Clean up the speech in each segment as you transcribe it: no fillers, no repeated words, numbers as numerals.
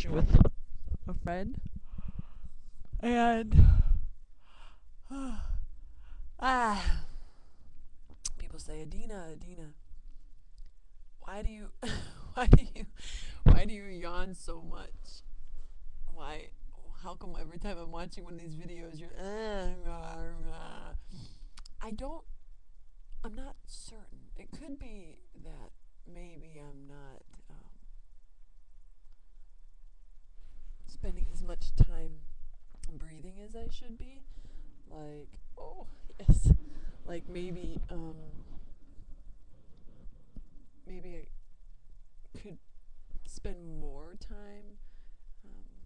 conversation with a friend, and ah, people say, Adina, why do you, why do you, why do you yawn so much? Why? How come every time I'm watching one of these videos, you're, I don't, I'm not certain. It could be that maybe I'm not spending as much time breathing as I should be. Like, oh, yes. Like maybe I could spend more time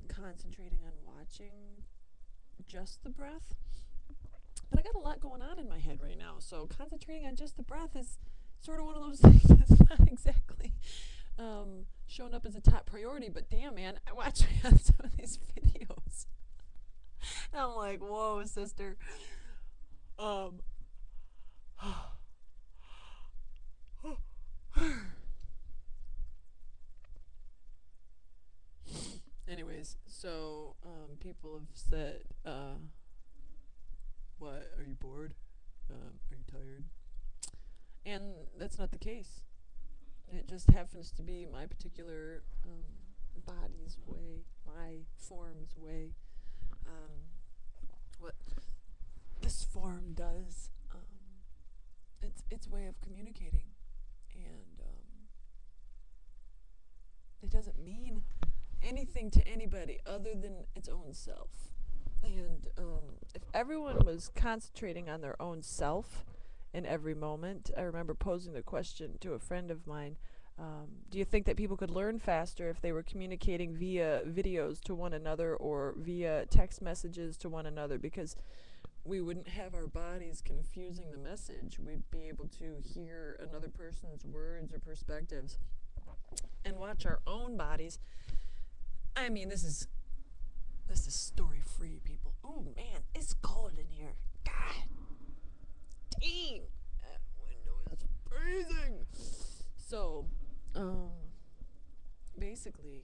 concentrating on watching just the breath. But I got a lot going on in my head right now, so concentrating on just the breath is sort of one of those things that's not exactly shown up as a top priority. But damn, man, I watch some of these videos, and I'm like, whoa, sister. Um, Anyways, so people have said, "What? Are you bored? Are you tired?" And that's not the case. It just happens to be my particular body's way, my form's way. What this form does, its way of communicating, and it doesn't mean anything to anybody other than its own self. And if everyone was concentrating on their own self in every moment, I remember posing the question to a friend of mine, do you think that people could learn faster if they were communicating via videos to one another or via text messages to one another? Because we wouldn't have our bodies confusing the message. We'd be able to hear another person's words or perspectives and watch our own bodies. I mean, this is story free, people. Oh man, it's cold in here. God dang, that window is freezing. So, basically,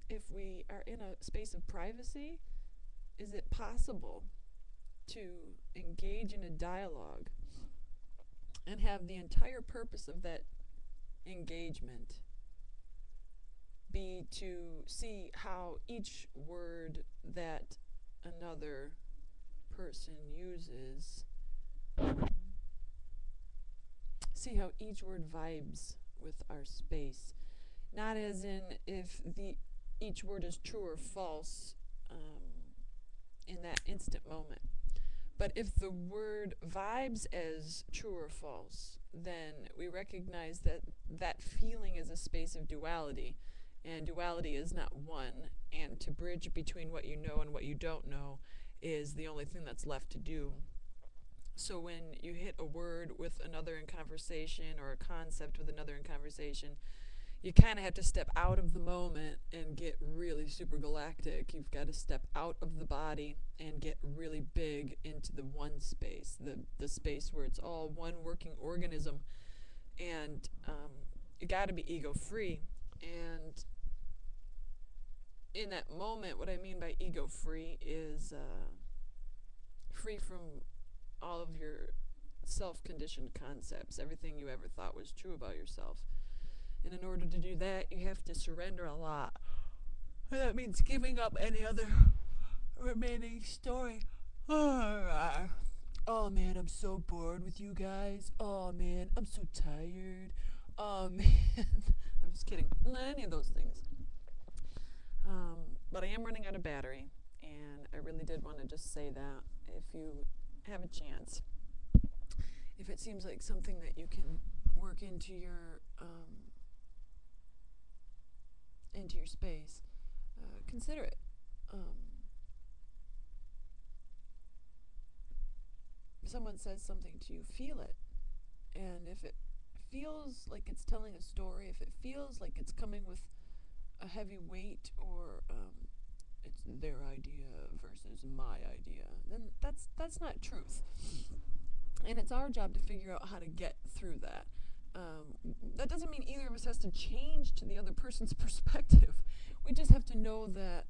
if we are in a space of privacy, is it possible to engage in a dialogue and have the entire purpose of that engagement be to see how each word that another person uses, see how each word vibes with our space? Not as in if each word is true or false in that instant moment, but if the word vibes as true or false, then we recognize that that feeling is a space of duality, and duality is not one, and to bridge between what you know and what you don't know is the only thing that's left to do. So when you hit a word with another in conversation or a concept with another in conversation, you kind of have to step out of the moment and get really super galactic. You've got to step out of the body and get really big into the one space, the space where it's all one working organism. And you got to be ego free. And in that moment, what I mean by ego free is free from all of your self-conditioned concepts, everything you ever thought was true about yourself. And in order to do that, you have to surrender a lot. And that means giving up any other remaining story. Oh man, I'm so bored with you guys. Oh man, I'm so tired. Oh man. I'm just kidding. Not any of those things. But I am running out of battery, and I really did want to just say that if you have a chance, if it seems like something that you can work into your space, consider it. If someone says something to you, feel it. And if it feels like it's telling a story, if it feels like it's coming with a heavy weight, or it's their idea versus my idea, then that's not truth. And it's our job to figure out how to get through that. that doesn't mean either of us has to change to the other person's perspective. We just have to know that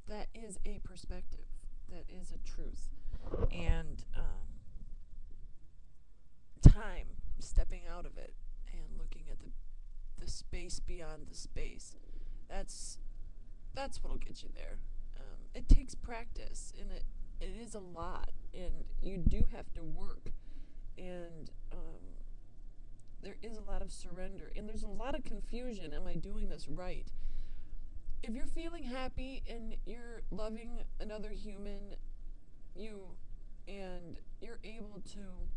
that is a perspective, that is a truth, and time, stepping out of it and looking at the space beyond the space. That's what'll get you there. It takes practice, and it is a lot, and you do have to work, and there is a lot of surrender, and there's a lot of confusion. Am I doing this right? If you're feeling happy and you're loving another human, and you're able to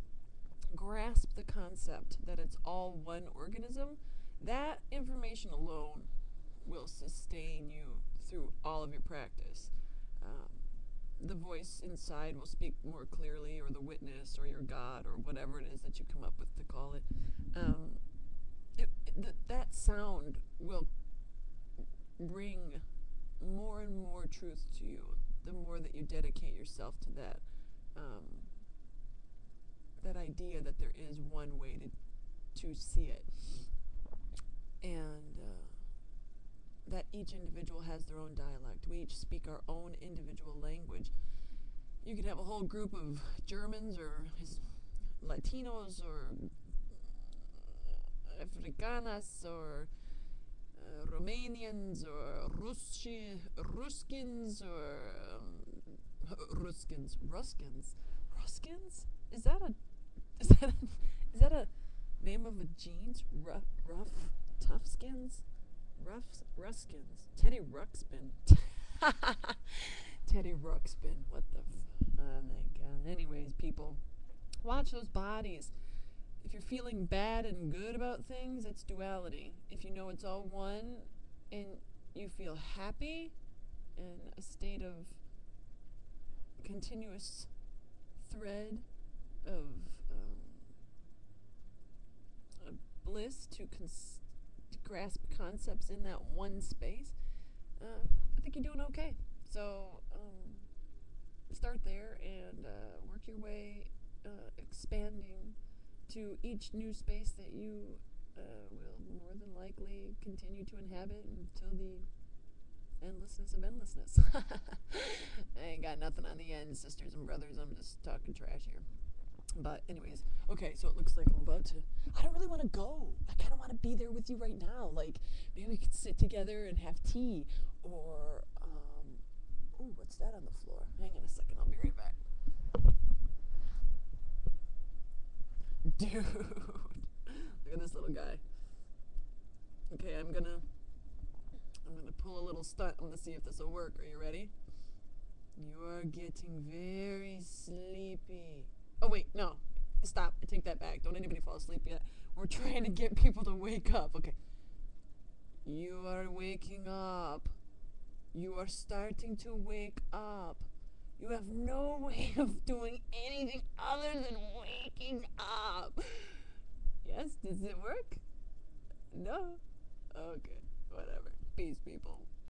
grasp the concept that it's all one organism, that information alone will sustain you through all of your practice. The voice inside will speak more clearly, or the witness, or your God, or whatever it is that you come up with to call it. That sound will bring more and more truth to you the more that you dedicate yourself to that that idea that there is one way to see it, and that each individual has their own dialect. We each speak our own individual language. You could have a whole group of Germans or Latinos or Afrikanas or Romanians or Ruskins or Ruskins. Is that a name of a jeans? Rough tough skins? Ruskins. Teddy Ruxpin. Teddy Ruxpin. What the oh my god. Anyways, people, watch those bodies. If you're feeling bad and good about things, it's duality. If you know it's all one and you feel happy in a state of continuous thread of bliss to grasp concepts in that one space, I think you're doing okay. So start there and work your way expanding to each new space that you will more than likely continue to inhabit until the endlessness of endlessness. I ain't got nothing on the end, sisters and brothers. I'm just talking trash here. But anyways, okay, so it looks like I'm about to, I don't really want to go. I kind of want to be there with you right now. Like, maybe we could sit together and have tea, or, ooh, what's that on the floor? Hang on a second, I'll be right back. Dude, look at this little guy. Okay, I'm gonna pull a little stunt. I'm gonna see if this will work. Are you ready? You are getting very sleepy. Oh wait, no. Stop. I take that back. Don't anybody fall asleep yet. We're trying to get people to wake up. Okay. You are waking up. You are starting to wake up. You have no way of doing anything other than waking up. Yes? Does it work? No? Okay. Whatever. Peace, people.